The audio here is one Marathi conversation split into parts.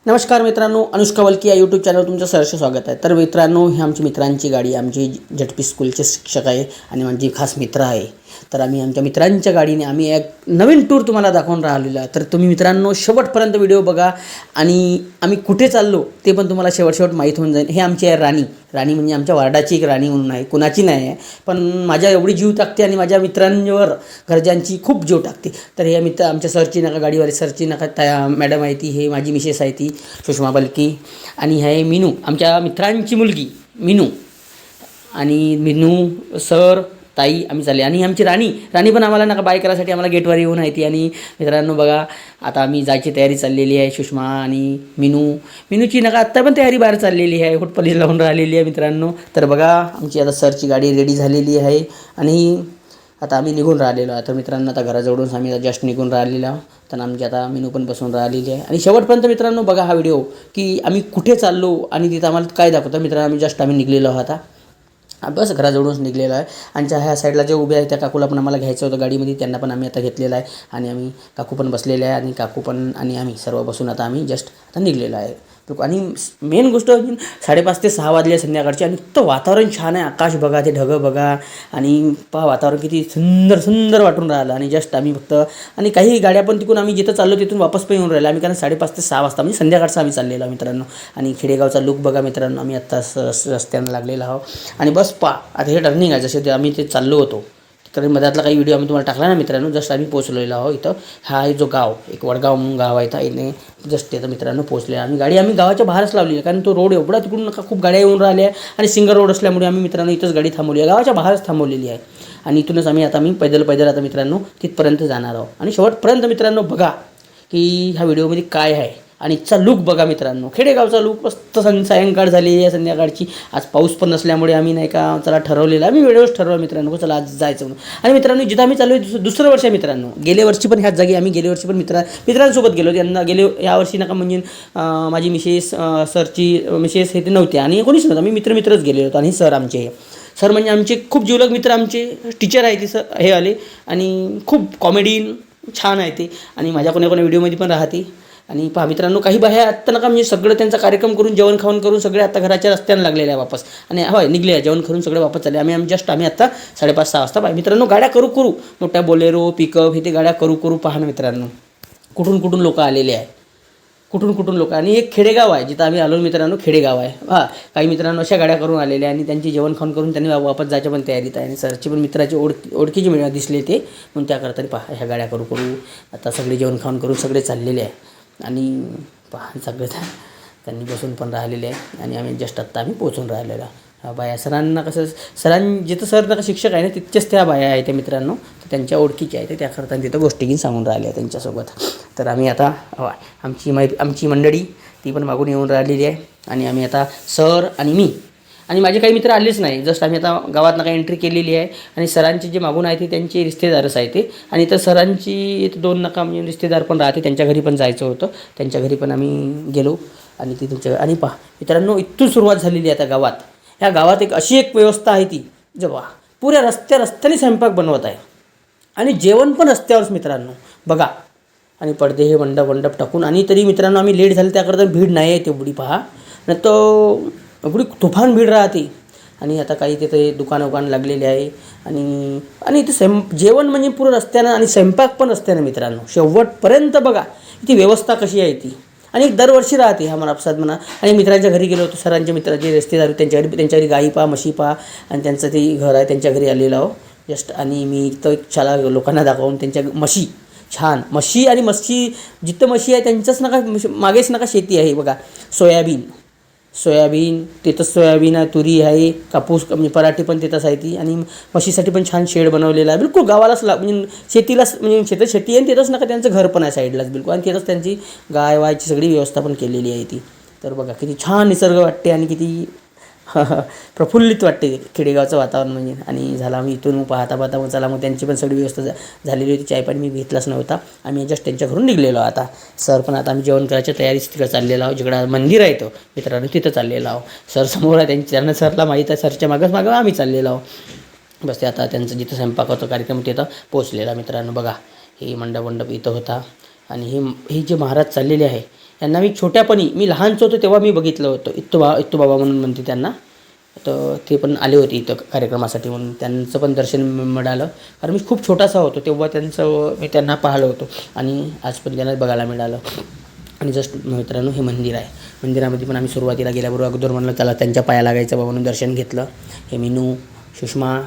नमस्कार मित्रांनो, अनुष्का वल्की या यूट्यूब चॅनलवर तुमचं सहर्ष स्वागत आहे। तर मित्रांनो, ही आमची मित्रांची गाडी, आमची झटपी स्कूलचे शिक्षक आहे आणि माझी खास मित्र आहे। तर आम्ही आमच्या मित्रांच्या गाडीने आम्ही एक नवीन टूर तुम्हाला दाखवून राहिलेला आहे। तर तुम्ही मित्रांनो शेवटपर्यंत व्हिडिओ बघा आणि आम्ही कुठे चाललो ते पण तुम्हाला शेवट माहीत होऊन जाईल। हे आमची आहे राणी म्हणजे आमच्या वार्डाची एक राणी म्हणून आहे, कुणाची नाही आहे, पण माझ्या एवढी जीव टाकते आणि माझ्या मित्रांवर घरच्यांची खूप जीव टाकते। तर हे मित्र आमच्या सरची नका गाडीवाले सरची नका त्या मॅडम आहे ती, हे माझी मिसेस आहे ती सुषमा बलकी, आणि हे मीनू आमच्या मित्रांची मुलगी मीनू, आणि मीनू सर ताई आम्ही चालले। आणि आमची राणी पण आम्हाला नका बाय करायसाठी आम्हाला गेटवर येऊन आहे ती। आणि मित्रांनो बघा, आता आम्ही जायची तयारी चाललेली आहे। सुषमा आणि मीनूची नका आत्ता पण तयारी बाहेर चाललेली आहे, होटपलीस लावून राहिलेली आहे मित्रांनो। तर बघा, आमची आता सरची गाडी रेडी झालेली आहे आणि आता आम्ही निघून राहिलेलो आहे। तर मित्रांनो, आता घराजवळून आम्ही जस्ट निघून राहिलेलो आहोत। तर आमची आता मीनू पण बसून राहिलेली आहे। आणि शेवटपर्यंत मित्रांनो बघा हा व्हिडिओ, की आम्ही कुठे चाललो आणि तिथं आम्हाला काय दाखवतं। मित्रांनो, आम्ही निघलेलो आहोत आता, बस घराजवळूनच निघलेलो आहे। आणि ह्या साईडला जे उभे आहेत त्या काकूला पण आम्हाला घ्यायचं होतं गाडीमध्ये, त्यांना पण आम्ही आता घेतलेलं आहे। आणि आम्ही काकू पण बसलेले आहे आणि काकू पण आणि आम्ही सर्व बसून आता आम्ही जस्ट आता निघलेलो आहे। आणि मेन गोष्ट 5:30 ते 6 वाजले संध्याकाळचे, आणि इतकं वातावरण छान आहे। आकाश बघा, ते ढगं बघा, आणि पहा वातावरण किती सुंदर वाटून राहिलं। आणि जस्ट आम्ही फक्त, आणि काही गाड्या पण तिकडून आम्ही जिथं चाललो तिथून वापस पण येऊन राहिलो आम्ही, कारण 5:30 ते 6 वाजता म्हणजे संध्याकाळचं आम्ही चाललेलो आहे मित्रांनो। आणि खेडेगावचा लुक बघा मित्रांनो, आम्ही आत्ता रस्त्यानं लागलेलो आहोत। आणि बस आता हे टर्निंग आहे, जसे ते आम्ही ते चाललो होतो तर मधातला काही व्हिडिओ आम्ही तुम्हाला टाकला ना मित्रांनो। जस्ट आम्ही पोहोचलेलो आहोत इथं। हा आहे जो गाव, एक वडगाव म्हणून गाव आहे इथं, इथे जस्ट तिथं मित्रांनो पोहोचले। गाडी आम्ही गावाच्या बाहेरच लावली आहे, कारण तो रोड एवढा तिकडून नका खूप गाड्या येऊन राहिल्या आणि सिंगल रोड असल्यामुळे आम्ही मित्रांनो इथंच गाडी थांबवली आहे, गावाच्या बाहेरच थांबवलेली आहे। आणि इथूनच आम्ही पैदल आता मित्रांनो तिथपर्यंत जाणार आहोत। आणि शेवटपर्यंत मित्रांनो बघा की ह्या व्हिडिओमध्ये काय आहे, आणि इथचा लुक बघा मित्रांनो, खेडेगावचा लुक मस्त। सायंकाळ झाली आहे संध्याकाळची, आज पाऊस पण नसल्यामुळे आम्ही नाही का चला ठरवलेलं, आम्ही वेळेवरच ठरवलं मित्रांनो चला आज जायचं म्हणून। आणि मित्रांनो, जिथं आम्ही चाललो दुसरं वर्ष आहे मित्रांनो, गेल्या वर्षी पण ह्याच जागी आम्ही गेल्या वर्षी पण मित्रांसोबत गेलो। त्यांना यावर्षी नका म्हणजे माझी मिसेस, सरची मिसेस हे ते नव्हते आणि कोणीच नव्हतं, आम्ही मित्रच गेले होतो। आणि सर आमचे सर म्हणजे आमचे खूप जिवलग मित्र, आमचे टीचर आहे ते सर हे आले, आणि खूप कॉमेडी छान आहे ते, आणि माझ्या कोणा व्हिडिओमध्ये पण राहते। आणि पहा मित्रांनो, काही बाहेर आत्ता नका म्हणजे सगळं त्यांचा कार्यक्रम करून जेवण खाऊन करून सगळे आता घराच्या रस्त्यानं लागलेले आहे वापस, आणि होय निघले आहे जेवण करून सगळे वापस चालले। आम्ही आत्ता 5:30-6 वाजता पाहिजे मित्रांनो गाड्या करू मोठ्या बोलेरो पिकअप हे ते गाड्या करू पहा ना मित्रांनो, कुठून लोक आलेले आहे, कुठून लोक। आणि एक खेडेगाव आहे जिथं आम्ही आलो मित्रांनो, खेडेगाव आहे। काही मित्रांनो अशा गाड्या करून आलेल्या, आणि त्यांची जेवण खाऊन करून त्यांनी वापस जायच्या पण तयारीत आहे। आणि सरची पण मित्राची ओळखीची दिसले ते, म्हणून त्या करता पहा ह्या गाड्या करू आता सगळे जेवण खाऊन करून सगळे चाललेले आहे। आणि पहा सगळे त्यांनी बसून पण राहिलेले आहे, आणि आम्ही जस्ट आत्ता आम्ही पोहोचून राहिलेलो आहे। बाया सरांना कसं, जिथं सर नका शिक्षक आहे ना तितकेच त्या बाया आहेत त्या मित्रांनो, तर त्यांच्या ओळखीच्या आहे त्या करता तिथं गोष्टी सांगून राहिल्या त्यांच्यासोबत। तर आम्ही आता आमची मंडळी ती पण मागून येऊन राहिलेली आहे, आणि आम्ही आता सर आणि मी आणि माझे काही मित्र आलेच नाही, जस्ट आम्ही आता गावात नका एंट्री केलेली आहे। आणि सरांची जे मागून आहे ते त्यांचे रिश्तेदारच आहे ते, आणि तर सरांची 2 नका म्हणजे रिश्तेदार पण राहते, त्यांच्या घरी पण जायचं होतं, त्यांच्या घरी पण आम्ही गेलो। आणि ती तुमच्या आणि पहा मित्रांनो, इथून सुरुवात झालेली आहे आता गावात। ह्या गावात अशी एक व्यवस्था आहे ती जेव्हा पुऱ्या रस्त्याने स्वयंपाक बनवत आहे, आणि जेवण पण रस्त्यावरच मित्रांनो बघा। आणि पडदे हे मंडप टाकून, आणि तरी मित्रांनो आम्ही लेट झालं त्याकरता भीड नाही आहे तेवढी पहा, नाही तर एवढी तुफान भीड राहते। आणि आता काही तिथे दुकानं लागलेली आहे, आणि इथे जेवण म्हणजे पुरं रस्त्यानं, आणि स्वयंपाक पण रस्त्यानं मित्रांनो शेवटपर्यंत बघा ती व्यवस्था कशी आहे ती। आणि दरवर्षी राहते हा प्रसाद म्हणा। आणि मित्रांच्या घरी गेलो होतो, सरांच्या मित्राचे रिश्तेदार त्यांच्या घरी गाई पहा म्हशी पहा, आणि त्यांचं ते घर आहे त्यांच्या घरी आलेलं आहो जस्ट। आणि मी इथं छाला लोकांना दाखवून त्यांच्या म्हशी छान आणि म्हशी जिथं म्हशी आहे त्यांचंच नका मागेच नका शेती आहे बघा, सोयाबीन तिथंच सोयाबीन आहे, तुरी आहे, कापूस म्हणजे पराठी पण तिथंच आहे ती। आणि म्हशीसाठी पण छान शेड बनवलेला आहे, बिलकुल गावालाच म्हणजे शेतीलाच म्हणजे शेती आहे, तिथंच नका त्यांचं घर पण आहे साईडलाच बिलकुल, आणि तिथंच त्यांची गाय वायची सगळी व्यवस्था पण केलेली आहे ती। तर बघा किती छान निसर्ग वाटते, आणि किती प्रफुल्लित वाटते खेडेगावचं वातावरण म्हणजे। आणि झाला आम्ही इथून पाहता मग चला मग त्यांची पण सगळी व्यवस्था झालेली होती, चाय पाणी मी घेतलाच नव्हता, आम्ही जस्ट त्यांच्या घरून निघलेलो आता। सर पण आता आम्ही जेवण करायच्या तयारीच तिकडे चाललेलो आहोत, जिकडं मंदिर आहे तो मित्रांनो तिथं चाललेलो आहोत। सर समोर आहे, त्यांना सरला माहीत आहे, सरच्या मागं आम्ही चाललेलो आहोत। बस ते आता त्यांचं जिथं स्वयंपाकाचा कार्यक्रम तिथं पोचलेला मित्रांनो बघा। हे मंडप इथं होता, आणि हे जे महाराज चाललेले आहे यांना मी छोट्यापणी मी लहानच होतो तेव्हा मी बघितलं होतं. इत्तू बाबा म्हणून म्हणते त्यांना. तर ते पण आले होते इथं कार्यक्रमासाठी म्हणून त्यांचं पण दर्शन मिळालं. कारण मी खूप छोटासा होतो तेव्हा मी त्यांना पाहिलं होतं आणि आज पण त्यांना बघायला मिळालं. आणि जस्ट मित्रांनो हे मंदिर आहे. मंदिरामध्ये पण आम्ही सुरुवातीला गेल्याबरोबर अगोदर म्हणलं त्याला त्यांच्या पाया लागायचं म्हणून दर्शन घेतलं. हे मीनू, सुषमा,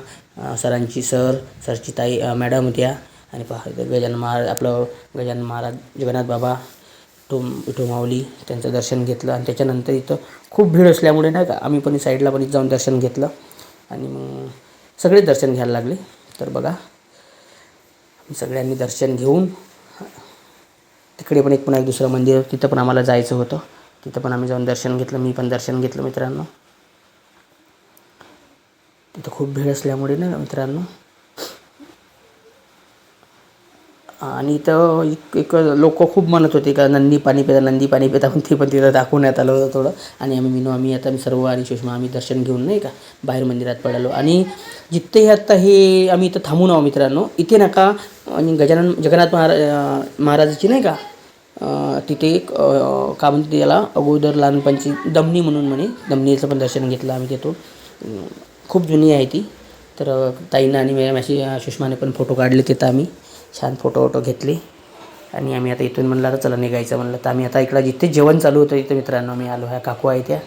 सरांची सरची ताई मॅडम होत्या आणि गजानन महाराज जगन्नाथ बाबा विठू माऊली त्यांचं दर्शन घेतलं. आणि त्याच्यानंतर इथं खूप भीड असल्यामुळे नाही का आम्ही पण साईडला पण जाऊन दर्शन घेतलं आणि मग सगळे दर्शन घ्यायला लागले. तर बघा सगळ्यांनी दर्शन घेऊन तिकडे पण पुन्हा एक दुसरं मंदिर तिथं पण आम्हाला जायचं होतं. तिथं पण आम्ही जाऊन दर्शन घेतलं. मी पण दर्शन घेतलं मित्रांनो. तिथं खूप भीड असल्यामुळे ना मित्रांनो. आणि इथं एक लोक खूप म्हणत होते का नंदी पाणी पिता पण ते पण तिथं दाखवण्यात आलं होतं थोडं. आणि आम्ही सर्व आणि सुषमा आम्ही दर्शन घेऊन नाही का बाहेर मंदिरात पडलो. आणि जिथे आता हे आम्ही इथं थांबून आहो मित्रांनो. इथे नका आणि जगन्नाथ महाराजाची नाही का तिथे एक का म्हणते त्याला अगोदर लहानपणची दमनी म्हणून म्हणे दमनीचं पण दर्शन घेतलं आम्ही तिथून. खूप जुनी आहे ती. तर ताईंना आणि माझी सुषमाने पण फोटो काढले तिथं. आम्ही छान फोटो घेतले आणि आम्ही आता इथून म्हणलं आता चला निघायचं म्हणलं. तर आम्ही आता इकडं जिथे जेवण चालू होतं इथं मित्रांनो आम्ही आलो. ह्या काकू आहे त्या.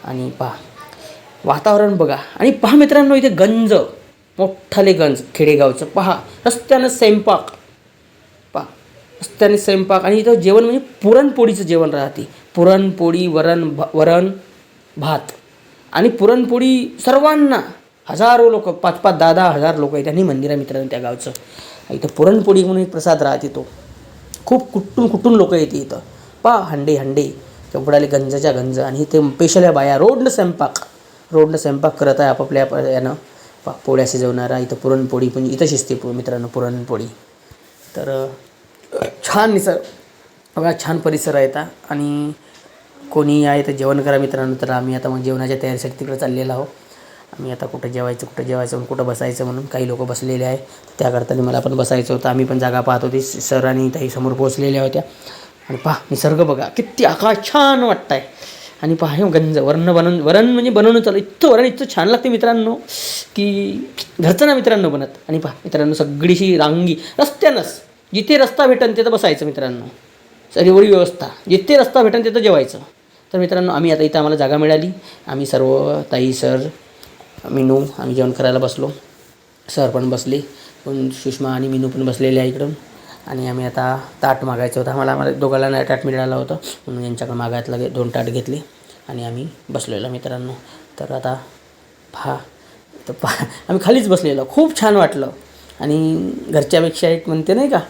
आणि पहा वातावरण बघा. आणि पहा मित्रांनो इथे गंज मोठाले गंज खेडेगावचं. पहा रस्त्यानं स्वयंपाक. पहा रस्त्याने स्वयंपाक. आणि इथं जेवण म्हणजे पुरणपोळीचं जेवण राहते. पुरणपोळी वरण भात आणि पुरणपोळी सर्वांना. हजारो लोक 5-5, 10-10 हजार लोक आहेत. आणि मंदिर आहे मित्रांनो त्या गावचं. इथं पुरणपोळी म्हणून एक प्रसाद राहते तो. खूप कुठून लोक येते इथं. पहा हंडे केवढाले गंजच्या गंज. आणि इथे स्पेशल बाया रोडनं स्वयंपाक करत आहे आपापल्या यानं. पोळ्या शिजवणारा. इथं पुरणपोळी पण इथं शिजते मित्रांनो पुरणपोळी. तर छान बघा छान परिसर आहे आता. आणि कोणी आहे तर जेवण करा मित्रांनो. तर आम्ही आता मग जेवणाच्या तयारीसाठी तिकडे चाललेलो आहोत. आम्ही आता कुठं जेवायचं म्हणून कुठं बसायचं म्हणून काही लोक बसलेले आहे. त्याकरता मला पण बसायचं होतं. आम्ही पण जागा पाहत होती. सर आणि ताई समोर पोहोचलेल्या होत्या. आणि पहा निसर्ग बघा किती आकाश छान वाटत आहे. आणि पहा हे गंज वरण म्हणजे बनवणं चालू. इतकं छान लागते मित्रांनो की घरचं ना मित्रांनो बनत. आणि पहा मित्रांनो सगळीशी रांगी रस्त्यानंच जिथे रस्ता भेटेल तिथं बसायचं मित्रांनो. एवढी व्यवस्था. जिथे रस्ता भेटेल तिथं जेवायचं. तर मित्रांनो आम्ही आता इथं आम्हाला जागा मिळाली. आम्ही सर्व ताई सर मीनू आम्ही जेवण करायला बसलो. सर पण बसले. पण सुषमा आणि मीनू पण बसलेले आहे इकडून. आणि आम्ही आता ताट मागायचं होतं. आम्हाला दोघांना नाही ताट मिळालं होतं म्हणून यांच्याकडे मागायला 2 ताट घेतले आणि आम्ही बसलेलो मित्रांनो. तर आता आम्ही खालीच बसलेलो. खूप छान वाटलं. आणि घरच्यापेक्षा एक म्हणते नाही का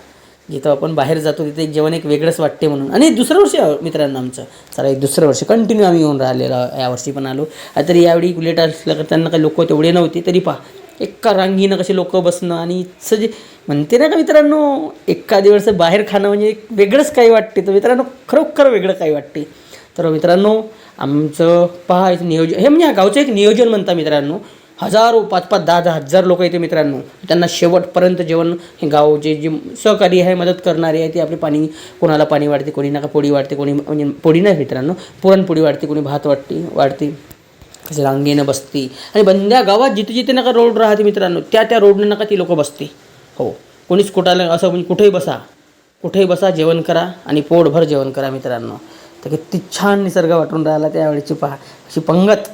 जिथं आपण बाहेर जातो तिथे एक जेवण एक वेगळंच वाटते म्हणून. आणि दुसरं वर्ष मित्रांनो आमचं चला एक दुसरं वर्ष कंटिन्यू आम्ही येऊन राहिलेलो. यावर्षी पण आलो. तरी यावेळी लेट असलं तर त्यांना काही लोक तेवढे नव्हते. तरी पहा एका रांगीनं कसे लोक बसणं. आणि इथं जे म्हणते ना का मित्रांनो एका दिवस बाहेर खाणं म्हणजे एक वेगळंच काही वाटते. तर मित्रांनो खरोखर वेगळं काही वाटते. तर मित्रांनो आमचं पहा एक नियोजन हे म्हणजे गावचं एक नियोजन म्हणता मित्रांनो. हजारो 5-5, 10-10 हजार लोक येते मित्रांनो. त्यांना शेवटपर्यंत जेवण हे गावचे जे सहकारी आहे मदत करणारे आहे ते आपले कोणाला पाणी वाढते कोणी नका पोळी वाढते कोणी म्हणजे पोळी नाही मित्रांनो पुरणपोळी वाढते कोणी भात वाढते कसे रांगेनं बसते. आणि बंद्या गावात जिथे नका रोड राहते मित्रांनो त्या रोडनं नका ती लोक बसते. हो कोणीच कुठाला असं म्हणजे कुठेही बसा जेवण करा आणि पोटभर जेवण करा मित्रांनो. तर किती छान निसर्ग वाटून राहिला त्यावेळेची पहा अशी पंगत.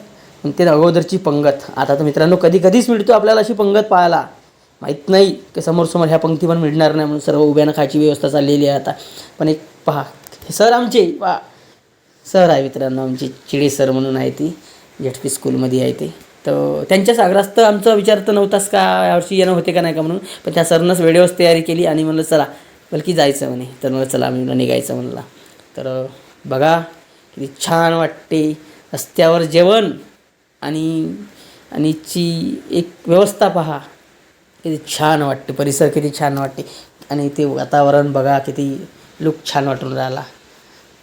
ते अगोदरची पंगत. आता तर मित्रांनो कधीच मिळतो आपल्याला अशी पंगत पाहायला माहीत नाही की समोर ह्या पंक्ती पण मिळणार नाही म्हणून सर्व उभ्यानं खायची व्यवस्था चाललेली आहे आता. पण एक पहा सर आमचे सर आहे मित्रांनो आमची चिडे सर म्हणून आहे ती ZP स्कूलमध्ये आहे ते. तर त्यांच्याच आग्रहास्तव आमचा विचार तर नव्हताच का यावर्षी येणं होते का नाही का म्हणून. पण त्या सरनंच वेळेवरच तयारी केली आणि म्हणलं चला बलकी जायचं म्हणे. तर म्हणलं चला आम्ही निघायचं म्हणला. तर बघा किती छान वाटते रस्त्यावर जेवण. आणि ची एक व्यवस्था पहा किती छान वाटते. परिसर किती छान वाटते. आणि ते वातावरण बघा किती लूक छान वाटून राहिला.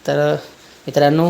तर मित्रांनो